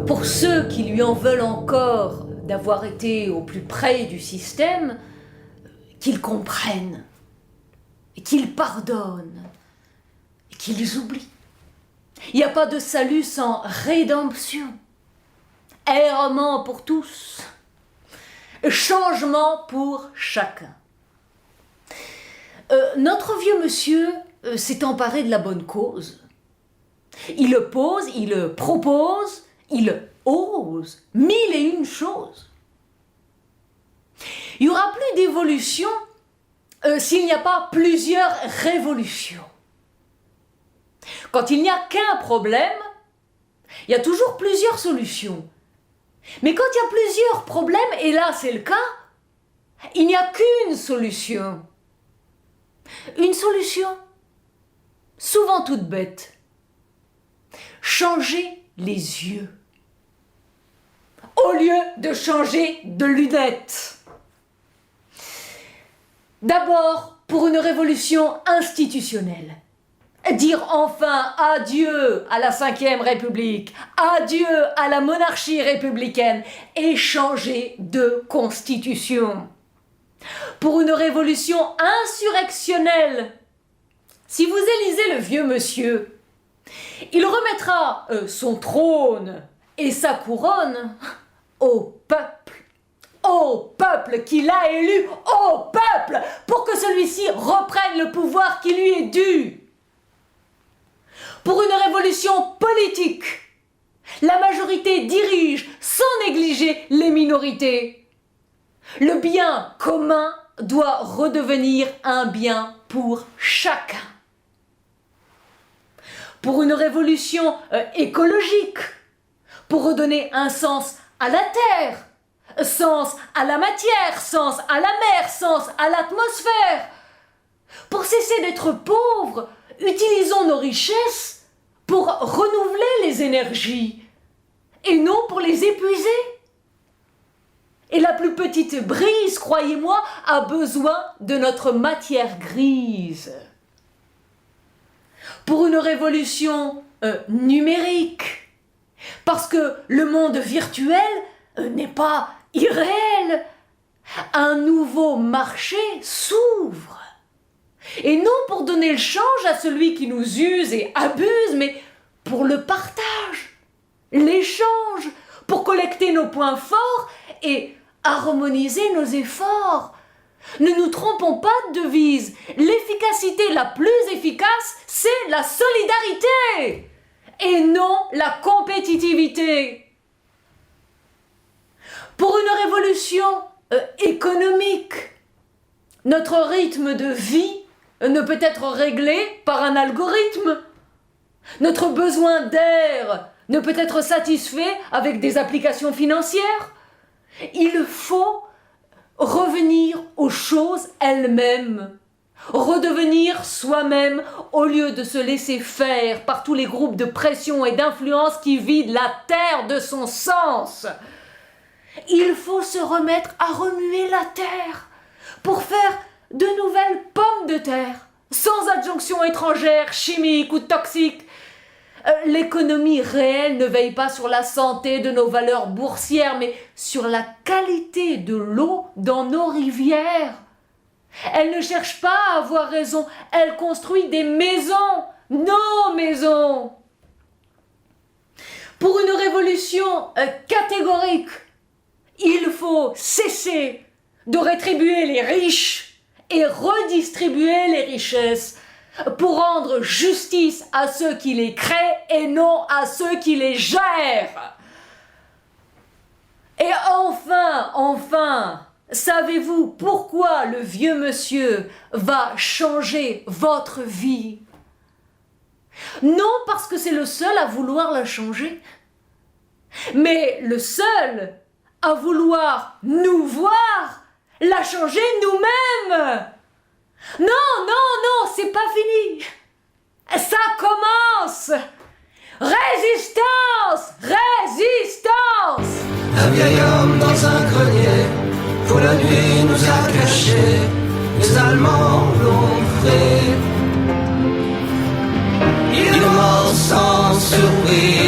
Pour ceux qui lui en veulent encore d'avoir été au plus près du système, qu'ils comprennent, qu'ils pardonnent, et qu'ils oublient. Il n'y a pas de salut sans rédemption. Errement pour tous, changement pour chacun. Notre vieux monsieur s'est emparé de la bonne cause. Il pose, il propose, il ose 1001 choses. Il n'y aura plus d'évolution s'il n'y a pas plusieurs révolutions. Quand il n'y a qu'un problème, il y a toujours plusieurs solutions. Mais quand il y a plusieurs problèmes, et là c'est le cas, il n'y a qu'une solution. Une solution, souvent toute bête. Changer les yeux. Au lieu de changer de lunettes. D'abord, pour une révolution institutionnelle. Dire enfin adieu à la Ve République, adieu à la monarchie républicaine et changer de constitution. Pour une révolution insurrectionnelle. Si vous élisez le vieux monsieur, il remettra son trône et sa couronne au peuple qui l'a élu, au peuple, pour que celui-ci reprenne le pouvoir qui lui est dû. Pour une révolution politique, la majorité dirige sans négliger les minorités. Le bien commun doit redevenir un bien pour chacun. Pour une révolution écologique, pour redonner un sens à la terre, sens à la matière, sens à la mer, sens à l'atmosphère. Pour cesser d'être pauvres, utilisons nos richesses pour renouveler les énergies et non pour les épuiser. Et la plus petite brise, croyez-moi, a besoin de notre matière grise. Pour une révolution numérique, parce que le monde virtuel n'est pas irréel, un nouveau marché s'ouvre. Et non pour donner le change à celui qui nous use et abuse, mais pour le partage, l'échange, pour collecter nos points forts et harmoniser nos efforts. Ne nous trompons pas de devise. L'efficacité la plus efficace, c'est la solidarité et non la compétitivité. Pour une révolution économique, notre rythme de vie ne peut être réglé par un algorithme. Notre besoin d'air ne peut être satisfait avec des applications financières. Il faut revenir aux choses elles-mêmes, redevenir soi-même au lieu de se laisser faire par tous les groupes de pression et d'influence qui vident la terre de son sens. Il faut se remettre à remuer la terre pour faire de nouvelles pommes de terre, sans adjonction étrangère, chimique ou toxique. L'économie réelle ne veille pas sur la santé de nos valeurs boursières, mais sur la qualité de l'eau dans nos rivières. Elle ne cherche pas à avoir raison, elle construit des maisons, nos maisons. Pour une révolution catégorique, il faut cesser de rétribuer les riches et redistribuer les richesses pour rendre justice à ceux qui les créent et non à ceux qui les gèrent. Et enfin, savez-vous pourquoi le vieux monsieur va changer votre vie? Non parce que c'est le seul à vouloir la changer, mais le seul à vouloir nous voir la changer nous-mêmes. Non, c'est pas fini. Ça commence. Résistance! Résistance! Un vieil homme dans un grenier, pour la nuit nous a cachés, les Allemands l'ont pris. Il est mort sans surprise.